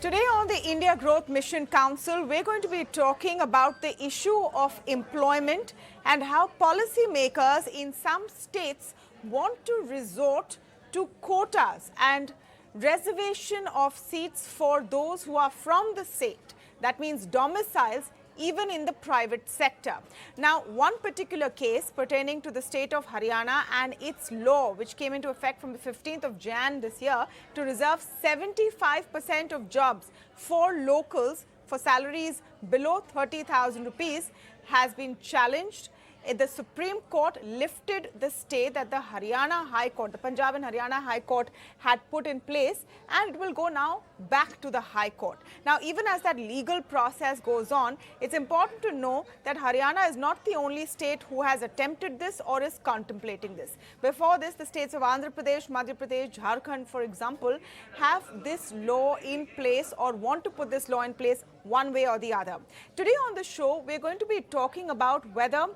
Today on the India Growth Mission Council, we're going to be talking about the issue of employment and how policymakers in some states want to resort to quotas and reservation of seats for those who are from the state. That means domiciles even in the private sector. Now, one particular case pertaining to the state of Haryana and its law, which came into effect from the 15th of Jan this year, to reserve 75% of jobs for locals for salaries below 30,000 rupees, has been challenged. The Supreme Court lifted the stay that the Haryana High Court, the Punjab and Haryana High Court had put in place, and it will go now back to the High Court. Now, even as that legal process goes on, it's important to know that Haryana is not the only state who has attempted this or is contemplating this. Before this, the states of Andhra Pradesh, Madhya Pradesh, Jharkhand, for example, have this law in place or want to put this law in place one way or the other. Today on the show, we're going to be talking about whether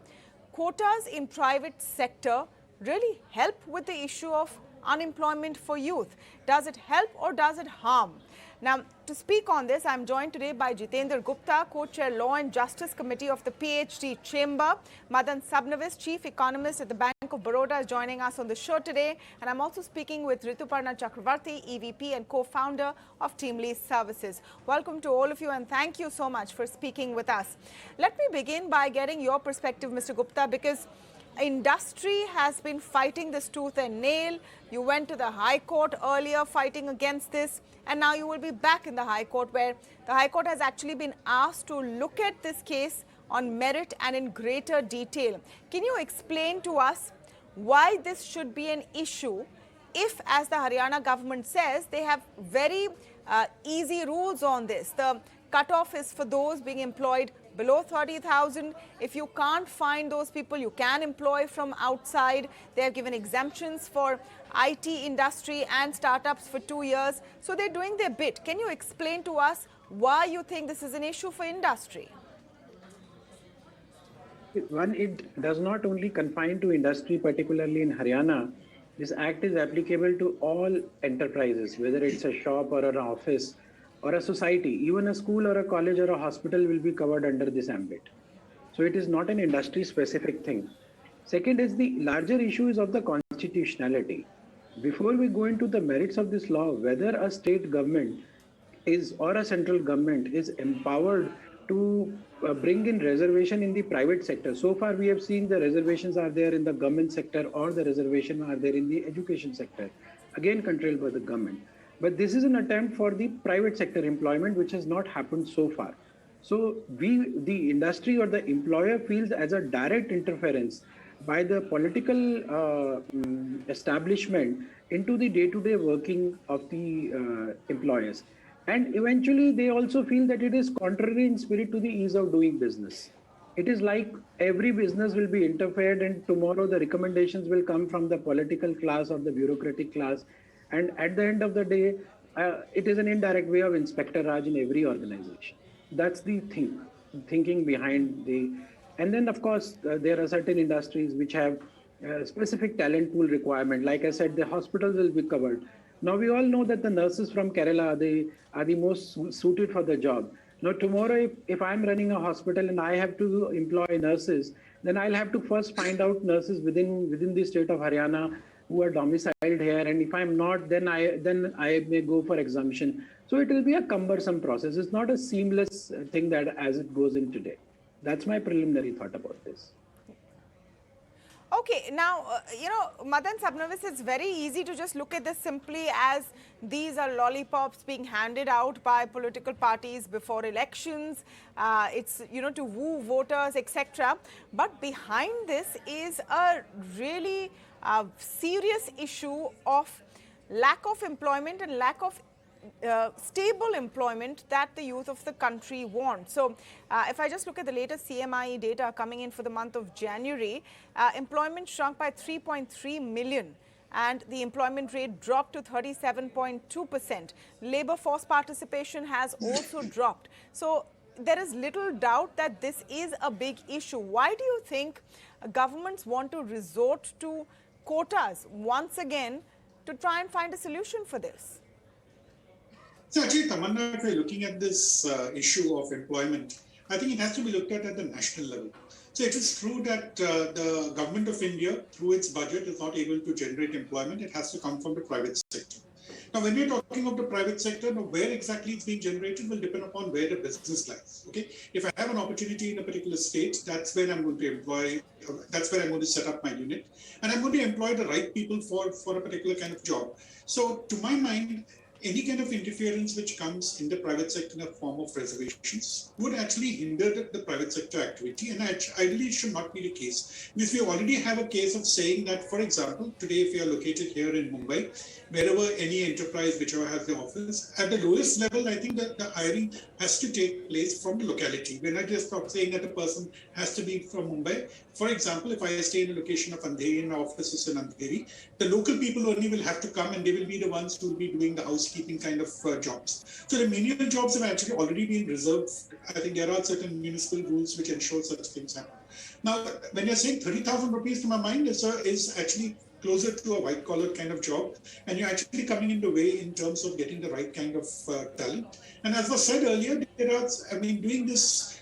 quotas in private sector really help with the issue of unemployment for youth. Does it help or does it harm? Now, to speak on this, I'm joined today by Jitendra Gupta, Co-Chair Law and Justice Committee of the PhD Chamber. Madan Sabnavis, Chief Economist at the Bank of Baroda, is joining us on the show today. And I'm also speaking with Rituparna Chakraborty, EVP and co-founder of TeamLease Services. Welcome to all of you and thank you so much for speaking with us. Let me begin by getting your perspective, Mr. Gupta, because industry has been fighting this tooth and nail. You went to the High Court earlier fighting against this, and now you will be back in the High Court, where the High Court has actually been asked to look at this case on merit and in greater detail. Can you explain to us why this should be an issue if, as the Haryana government says, they have very easy rules on this? The cutoff is for those being employed below 30,000. If you can't find those people, you can employ from outside. They have given exemptions for IT industry and startups for 2 years. So they're doing their bit. Can you explain to us why you think this is an issue for industry? One, it does not only confine to industry, particularly in Haryana. This act is applicable to all enterprises, whether it's a shop or an office or a society. Even a school or a college or a hospital will be covered under this ambit. So it is not an industry specific thing. Second is the larger issue is of the constitutionality. Before we go into the merits of this law, whether a state government is or a central government is empowered to bring in reservation in the private sector. So far we have seen the reservations are there in the government sector or the reservation are there in the education sector, again controlled by the government. But this is an attempt for the private sector employment, which has not happened so far. So the industry or the employer feels as a direct interference by the political establishment into the day-to-day working of the employers. And eventually they also feel that it is contrary in spirit to the ease of doing business. It is like every business will be interfered and tomorrow the recommendations will come from the political class or the bureaucratic class. And at the end of the day, it is an indirect way of Inspector Raj in every organization. That's the thinking behind the... And then, of course, there are certain industries which have specific talent pool requirement. Like I said, the hospitals will be covered. Now, we all know that the nurses from Kerala are the most suited for the job. Now, tomorrow, if I'm running a hospital and I have to employ nurses, then I'll have to first find out nurses within the state of Haryana who are domiciled here, and if I'm not, then I may go for exemption. So it will be a cumbersome process. It's not a seamless thing that as it goes in today. That's my preliminary thought about this. Okay, now, Madan Sabnavis, it's very easy to just look at this simply as these are lollipops being handed out by political parties before elections. It's, to woo voters, etc. But behind this is a really serious issue of lack of employment and lack of stable employment that the youth of the country want. So if I just look at the latest CMIE data coming in for the month of January, employment shrunk by 3.3 million and the employment rate dropped to 37.2%. Labor force participation has also dropped. So there is little doubt that this is a big issue. Why do you think governments want to resort to quotas once again to try and find a solution for this? So actually, Tamanna, if we're looking at this issue of employment, I think it has to be looked at the national level. So it is true that the government of India, through its budget, is not able to generate employment. It has to come from the private sector. Now, when we're talking of the private sector, now where exactly it's being generated will depend upon where the business lies. Okay, if I have an opportunity in a particular state, that's where I'm going to employ. That's where I'm going to set up my unit, and I'm going to employ the right people for a particular kind of job. So, to my mind, any kind of interference which comes in the private sector in the form of reservations would actually hinder the private sector activity, and ideally it should not be the case. Because we already have a case of saying that, for example, today if you are located here in Mumbai, wherever any enterprise whichever has the office, at the lowest level, I think that the hiring has to take place from the locality. We're not just saying that a person has to be from Mumbai. For example, if I stay in a location of Andheri and my office is in Andheri, the local people only will have to come and they will be the ones who will be doing the housekeeping kind of jobs. So the menial jobs have actually already been reserved. I think there are certain municipal rules which ensure such things happen. Now, when you're saying 30,000 rupees, to my mind, is actually closer to a white collar kind of job, and you're actually coming in the way in terms of getting the right kind of talent. And as was said earlier, doing this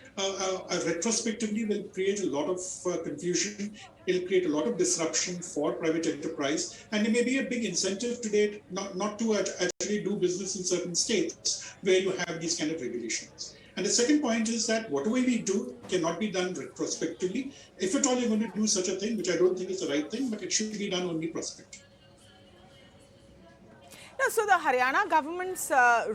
retrospectively will create a lot of confusion. It'll create a lot of disruption for private enterprise, and there may be a big incentive today not to actually do business in certain states where you have these kind of regulations. And the second point is that whatever we do cannot be done retrospectively. If at all you're going to do such a thing, which I don't think is the right thing, but it should be done only prospectively. No, so the Haryana government's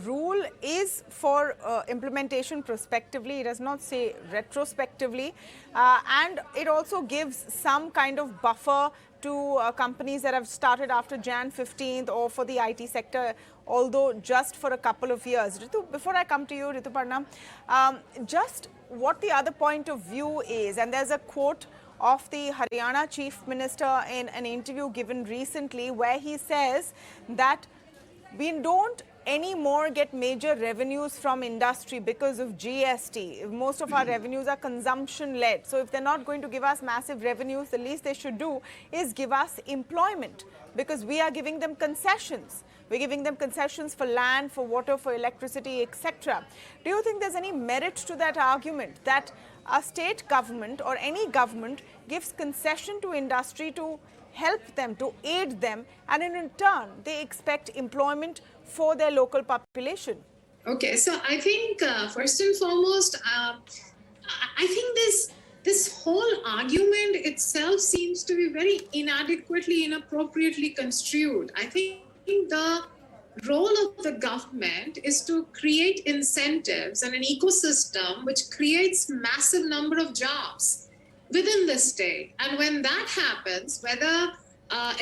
rule is for implementation prospectively. It does not say retrospectively. And it also gives some kind of buffer to companies that have started after Jan 15th or for the IT sector, although just for a couple of years. Ritu, before I come to you, Rituparna, just what the other point of view is, and there's a quote of the Haryana Chief Minister in an interview given recently where he says that we don't anymore get major revenues from industry because of GST. Most of our revenues are consumption-led. So if they're not going to give us massive revenues, the least they should do is give us employment, because we are giving them concessions. We're giving them concessions for land, for water, for electricity, etc. Do you think there's any merit to that argument that a state government or any government gives concession to industry to help them, to aid them, and in return, they expect employment for their local population? Okay, so I think first and foremost, I think this whole argument itself seems to be very inadequately, inappropriately construed. I think the role of the government is to create incentives and an ecosystem which creates massive number of jobs within the state. And when that happens, whether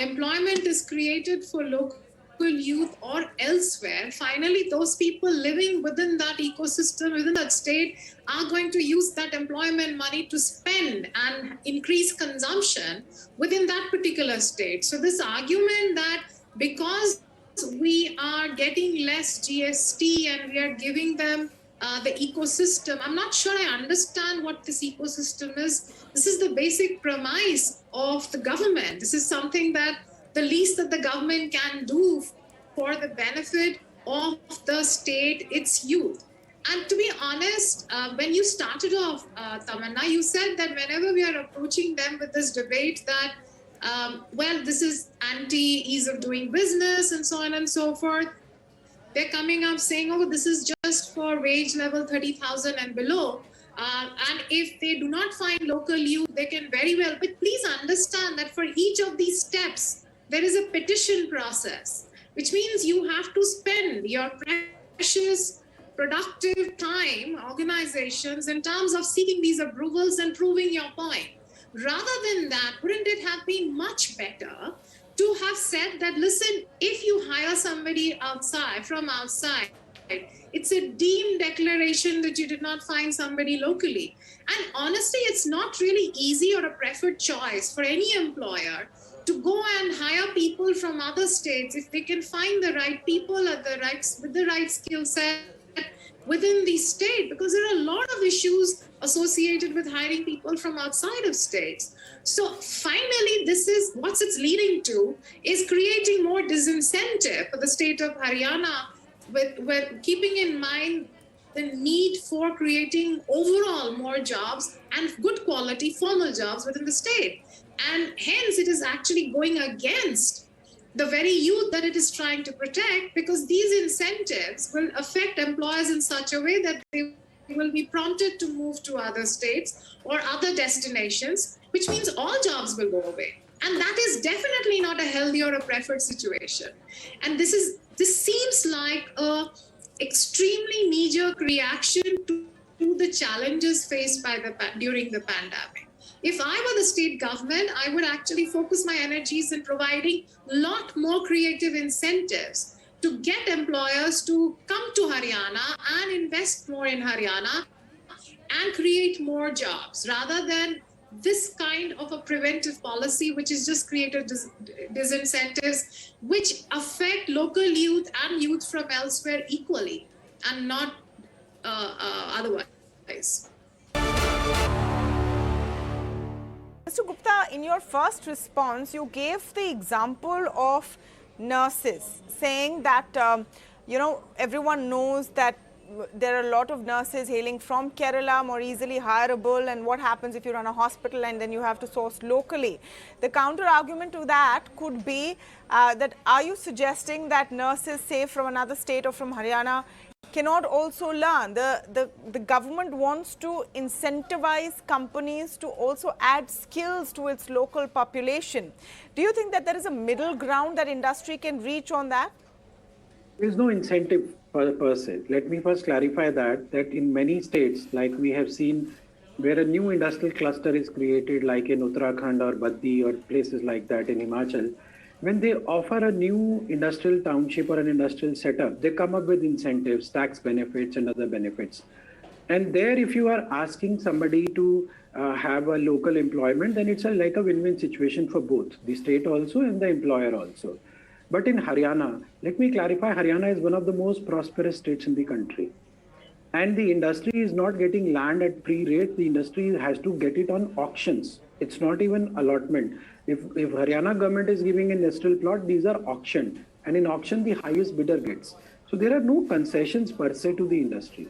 employment is created for local youth or elsewhere, finally those people living within that ecosystem, within that state, are going to use that employment money to spend and increase consumption within that particular state. So this argument that because we are getting less GST and we are giving them the ecosystem, I'm not sure I understand what this ecosystem is. This is the basic premise of the government. This is something that the least that the government can do for the benefit of the state, its youth. And to be honest, when you started off, Tamanna, you said that whenever we are approaching them with this debate that, well, this is anti-ease of doing business and so on and so forth, they're coming up saying, oh, this is just for wage level 30,000 and below. And if they do not find local youth, they can very well. But please understand that for each of these steps, there is a petition process, which means you have to spend your precious productive time, organizations, in terms of seeking these approvals and proving your point. Rather than that, wouldn't it have been much better to have said that, listen, if you hire somebody from outside, it's a deemed declaration that you did not find somebody locally. And honestly, it's not really easy or a preferred choice for any employer to go and hire people from other states if they can find the right people with the right skill set within the state, because there are a lot of issues associated with hiring people from outside of states. So finally, this is what it's leading to, is creating more disincentive for the state of Haryana with keeping in mind the need for creating overall more jobs and good quality formal jobs within the state. And hence it is actually going against the very youth that it is trying to protect, because these incentives will affect employers in such a way that they will be prompted to move to other states or other destinations, which means all jobs will go away. And that is definitely not a healthy or a preferred situation. And this seems like a extremely knee-jerk reaction to the challenges faced by during the pandemic. If I were the state government, I would actually focus my energies in providing a lot more creative incentives to get employers to come to Haryana and invest more in Haryana and create more jobs, rather than this kind of a preventive policy, which is just created disincentives, which affect local youth and youth from elsewhere equally, and not otherwise. Mr. Gupta, in your first response, you gave the example of nurses, saying that, everyone knows that there are a lot of nurses hailing from Kerala, more easily hireable, and what happens if you run a hospital and then you have to source locally. The counter argument to that could be that are you suggesting that nurses, say from another state or from Haryana, cannot also learn? The government wants to incentivize companies to also add skills to its local population. Do you think that there is a middle ground that industry can reach on that? There is no incentive per se. Let me first clarify that in many states, like we have seen, where a new industrial cluster is created, like in Uttarakhand or Baddi or places like that in Himachal, when they offer a new industrial township or an industrial setup, they come up with incentives, tax benefits and other benefits. And there, if you are asking somebody to have a local employment, then it's like a win-win situation for both, the state also and the employer also. But in Haryana, let me clarify, Haryana is one of the most prosperous states in the country. And the industry is not getting land at pre-rate. The industry has to get it on auctions. It's not even allotment. If Haryana government is giving an industrial plot, these are auctioned. And in auction, the highest bidder gets. So there are no concessions per se to the industry.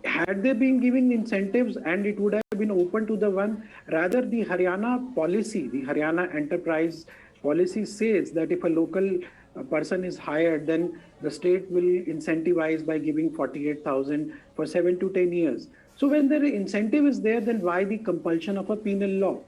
Had they been giving incentives, and it would have been open to the one, rather the Haryana policy, the Haryana enterprise policy says that if a local person is hired, then the state will incentivize by giving 48,000 for 7 to 10 years. So when the incentive is there, then why the compulsion of a penal law?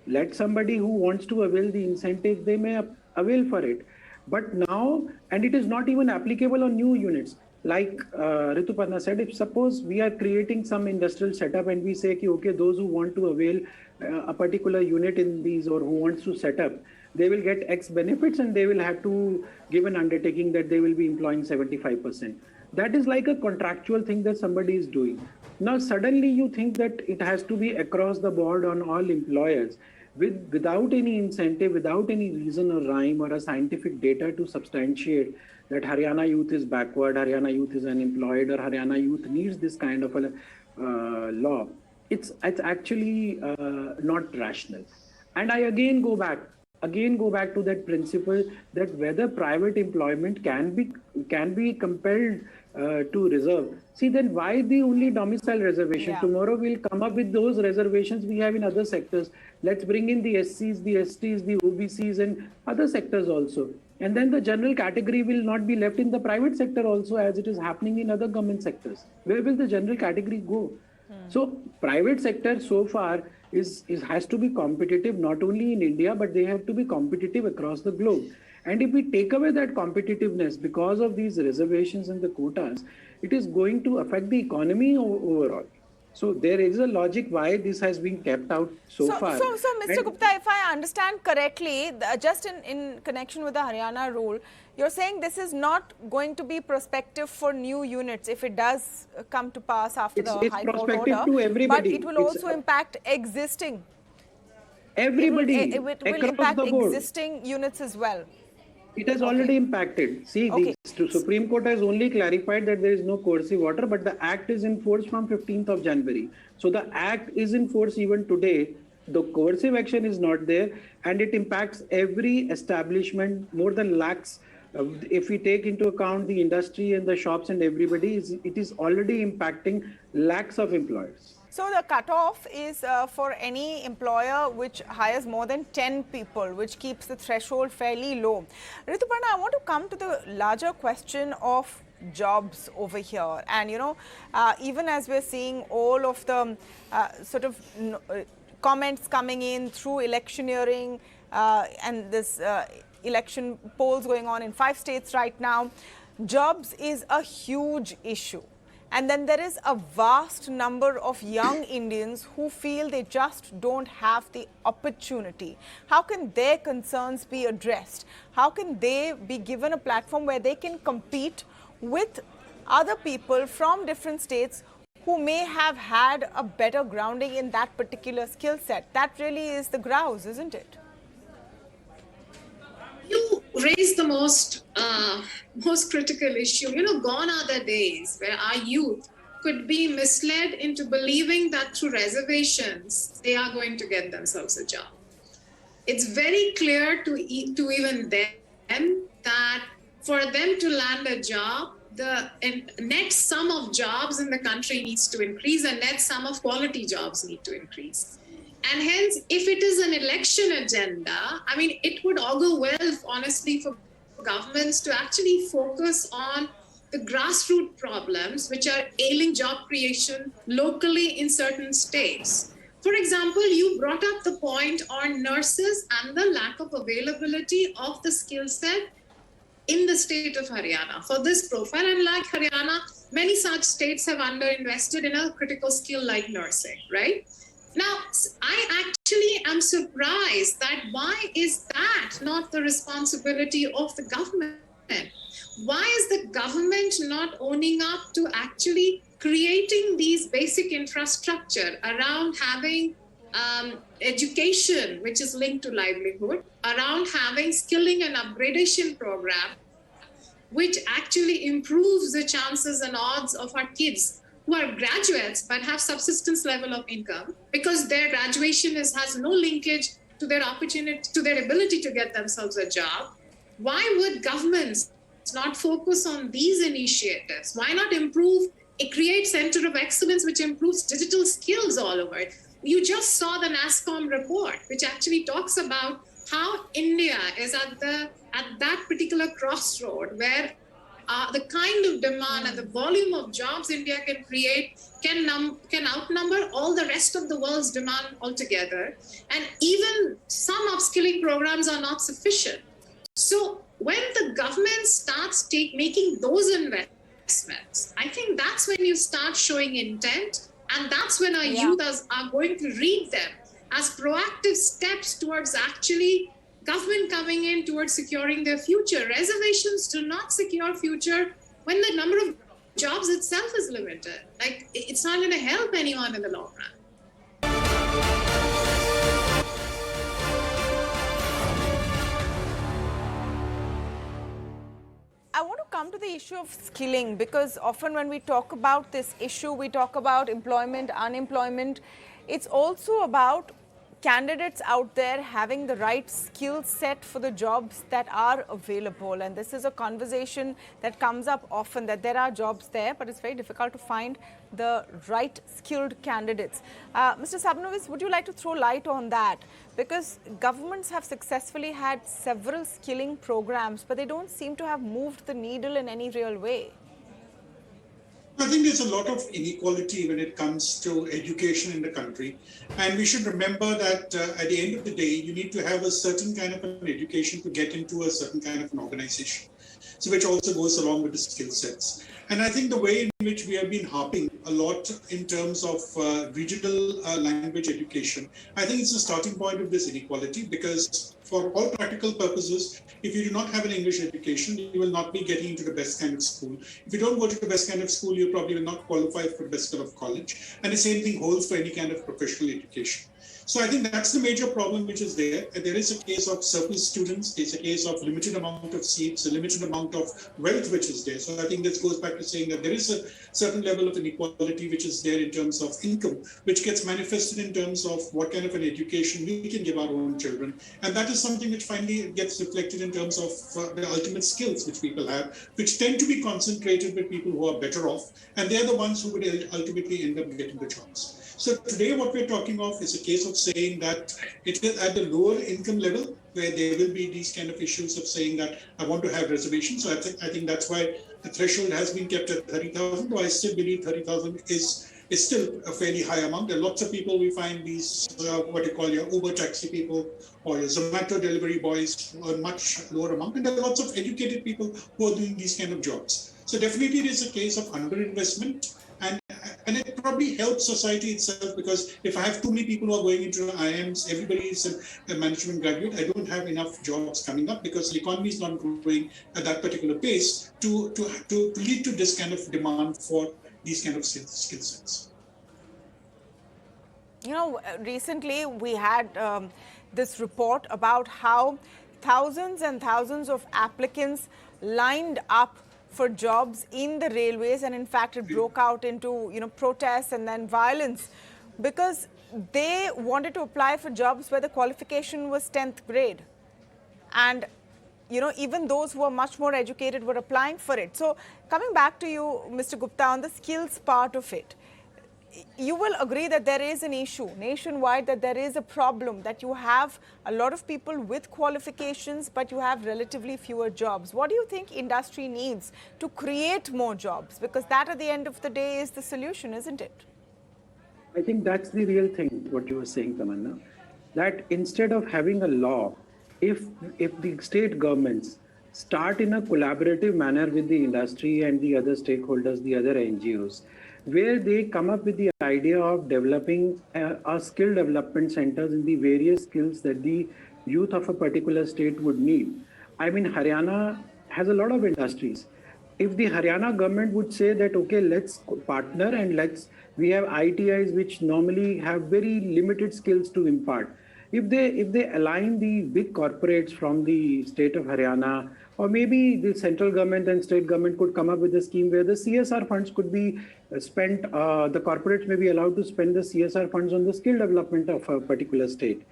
Let somebody who wants to avail the incentive, they may avail for it. But now, and it is not even applicable on new units. Like Rituparna said, if suppose we are creating some industrial setup and we say, okay, those who want to avail a particular unit in these or who wants to set up, they will get X benefits and they will have to give an undertaking that they will be employing 75%. That is like a contractual thing that somebody is doing. Now, suddenly you think that it has to be across the board on all employers without any incentive, without any reason or rhyme or a scientific data to substantiate that Haryana youth is backward, Haryana youth is unemployed, or Haryana youth needs this kind of a law. It's actually not rational. And I again go back to that principle that whether private employment can be compelled to reserve. See, then why the only domicile reservation? Yeah. Tomorrow we'll come up with those reservations we have in other sectors. Let's bring in the SCs, the STs, the OBCs and other sectors also. And then the general category will not be left in the private sector also, as it is happening in other government sectors. Where will the general category go? So private sector so far has to be competitive not only in India, but they have to be competitive across the globe. And if we take away that competitiveness because of these reservations and the quotas, it is going to affect the economy overall. So there is a logic why this has been kept out so far. So Mr. Gupta, if I understand correctly, just in connection with the Haryana rule, you're saying this is not going to be prospective for new units if it does come to pass after the High Court order, to everybody. but it will also impact existing. Everybody, It will impact existing units as well. It has already impacted. See, the Supreme Court has only clarified that there is no coercive order, but the Act is in force from 15th of January. So the Act is in force even today. The coercive action is not there, and it impacts every establishment, more than lakhs If we take into account the industry and the shops and everybody, it is already impacting lakhs of employers. So the cutoff is for any employer which hires more than 10 people, which keeps the threshold fairly low. Rituparna, I want to come to the larger question of jobs over here. And, even as we're seeing all of the comments coming in through electioneering and this election polls going on in 5 states right now, jobs is a huge issue. And then there is a vast number of young Indians who feel they just don't have the opportunity. How can their concerns be addressed? How can they be given a platform where they can compete with other people from different states who may have had a better grounding in that particular skill set? That really is the grouse, isn't it? You raise the most critical issue. Gone are the days where our youth could be misled into believing that through reservations, they are going to get themselves a job. It's very clear to even them that for them to land a job, the net sum of jobs in the country needs to increase, and net sum of quality jobs need to increase. And hence, if it is an election agenda, it would augur well, honestly, for governments to actually focus on the grassroots problems which are ailing job creation locally in certain states. For example, you brought up the point on nurses and the lack of availability of the skill set in the state of Haryana for this profile. And like Haryana, many such states have underinvested in a critical skill like nursing, right? Now, I actually am surprised that why is that not the responsibility of the government? Why is the government not owning up to actually creating these basic infrastructure around having education, which is linked to livelihood, around having skilling and upgradation program, which actually improves the chances and odds of our kids who are graduates but have subsistence level of income, because their graduation has no linkage to their opportunity, to their ability to get themselves a job. Why would governments not focus on these initiatives? Why not create center of excellence which improves digital skills all over it? You just saw the NASSCOM report, which actually talks about how India is at that particular crossroad where the kind of demand and the volume of jobs India can create can outnumber all the rest of the world's demand altogether. And even some upskilling programs are not sufficient. So when the government starts making those investments, I think that's when you start showing intent, and that's when our youth are going to read them as proactive steps towards actually government coming in towards securing their future. Reservations do not secure future when the number of jobs itself is limited. It's not going to help anyone in the long run. I want to come to the issue of skilling, because often when we talk about this issue, we talk about employment, unemployment. It's also about candidates out there having the right skill set for the jobs that are available. And this is a conversation that comes up often, that there are jobs there, but it's very difficult to find the right skilled candidates. Mr. Sabnavis, would you like to throw light on that? Because governments have successfully had several skilling programs, but they don't seem to have moved the needle in any real way. I think there's a lot of inequality when it comes to education in the country. And we should remember that at the end of the day, you need to have a certain kind of an education to get into a certain kind of an organization. So which also goes along with the skill sets. And I think the way in which we have been harping a lot in terms of regional language education, I think it's the starting point of this inequality, because for all practical purposes, if you do not have an English education, you will not be getting into the best kind of school. If you don't go to the best kind of school, you probably will not qualify for the best kind of college. And the same thing holds for any kind of professional education. So I think that's the major problem which is there. There is a case of surplus students, there's a case of limited amount of seats, a limited amount of wealth which is there. So I think this goes back to saying that there is certain level of inequality which is there in terms of income, which gets manifested in terms of what kind of an education we can give our own children. And that is something which finally gets reflected in terms of the ultimate skills which people have, which tend to be concentrated with people who are better off. And they're the ones who would ultimately end up getting the jobs. So today what we're talking of is a case of saying that it is at the lower income level where there will be these kind of issues of saying that I want to have reservations. So I think that's why the threshold has been kept at 30,000. Though I still believe 30,000 is still a fairly high amount. There are lots of people we find these, what you call your Uber taxi people or your Zomato delivery boys a much lower amount. And there are lots of educated people who are doing these kind of jobs. So definitely it is a case of underinvestment. And it probably helps society itself, because if I have too many people who are going into IIMs, everybody is a management graduate, I don't have enough jobs coming up because the economy is not growing at that particular pace to lead to this kind of demand for these kind of skill sets. You know, recently we had this report about how thousands and thousands of applicants lined up for jobs in the railways, and in fact it broke out into, you know, protests and then violence because they wanted to apply for jobs where the qualification was 10th grade. And, you know, even those who are much more educated were applying for it. So coming back to you, Mr. Gupta, on the skills part of it, you will agree that there is an issue nationwide, that there is a problem, that you have a lot of people with qualifications, but you have relatively fewer jobs. What do you think industry needs to create more jobs? Because that at the end of the day is the solution, isn't it? I think that's the real thing, what you were saying, Tamanna, that instead of having a law, if the state governments start in a collaborative manner with the industry and the other stakeholders, the other NGOs, where they come up with the idea of developing a skill development centers in the various skills that the youth of a particular state would need. I mean, Haryana has a lot of industries. If the Haryana government would say that, okay, let's partner and we have ITIs which normally have very limited skills to impart. If they align the big corporates from the state of Haryana, or maybe the central government and state government could come up with a scheme where the CSR funds could be spent, the corporates may be allowed to spend the CSR funds on the skill development of a particular state.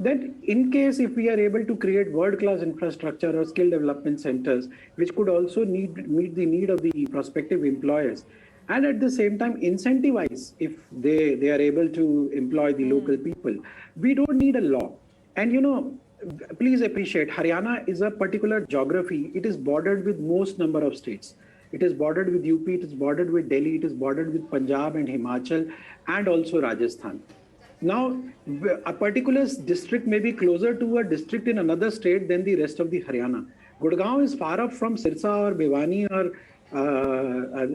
Then in case if we are able to create world-class infrastructure or skill development centers, which could also meet the need of the prospective employers, and at the same time incentivize if they are able to employ the local people, we don't need a law. And you know, please appreciate, Haryana is a particular geography. It is bordered with most number of states. It is bordered with UP, it is bordered with Delhi, it is bordered with Punjab and Himachal, and also Rajasthan. Now, a particular district may be closer to a district in another state than the rest of the Haryana. Gurgaon is far up from Sirsa or Bhiwani or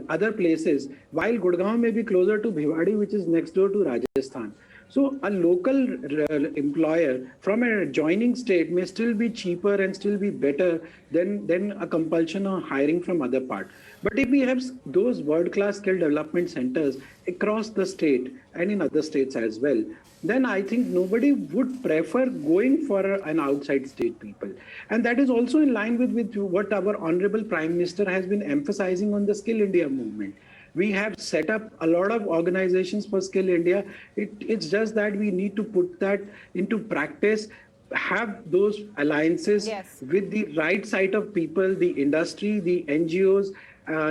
other places, while Gurgaon may be closer to Bhiwadi, which is next door to Rajasthan. So a local employer from an adjoining state may still be cheaper and still be better than a compulsion on hiring from other part. But if we have those world-class skill development centers across the state and in other states as well, then I think nobody would prefer going for an outside state people. And that is also in line with what our Honorable Prime Minister has been emphasizing on the Skill India movement. We have set up a lot of organizations for Skill India. It's just that we need to put that into practice, have those alliances with the right side of people, the industry, the NGOs,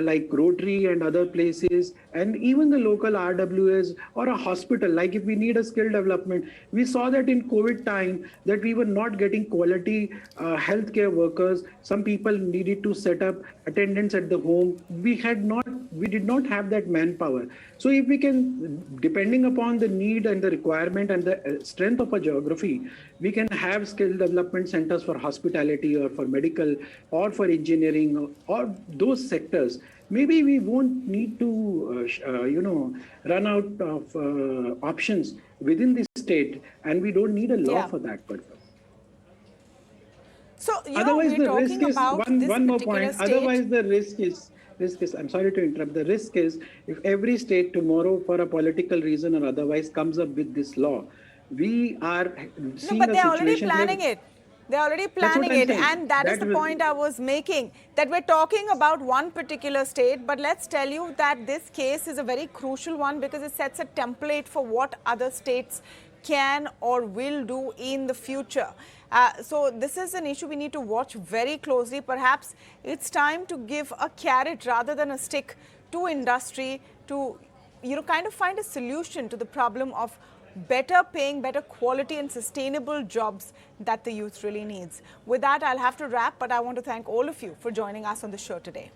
like Rotary and other places, and even the local RWS or a hospital. Like if we need a skill development, we saw that in COVID time that we were not getting quality healthcare workers. Some people needed to set up attendants at the home. We did not have that manpower. So if we can, depending upon the need and the requirement and the strength of a geography, we can have skill development centers for hospitality or for medical or for engineering or those sectors. Maybe we won't need to, run out of options within the state, and we don't need a law for that purpose. So, otherwise, the risk is one more point. Otherwise, the risk is, I'm sorry to interrupt. The risk is if every state tomorrow, for a political reason or otherwise, comes up with this law, we are seeing but a they're already situation planning it. They're already That's what planning I'm it, saying. and that is That the will- point I was making, that we're talking about one particular state, but let's tell you that this case is a very crucial one because it sets a template for what other states can or will do in the future. So this is an issue we need to watch very closely. Perhaps it's time to give a carrot rather than a stick to industry to, kind of find a solution to the problem of better paying, better quality and sustainable jobs that the youth really needs. With that, I'll have to wrap, but I want to thank all of you for joining us on the show today.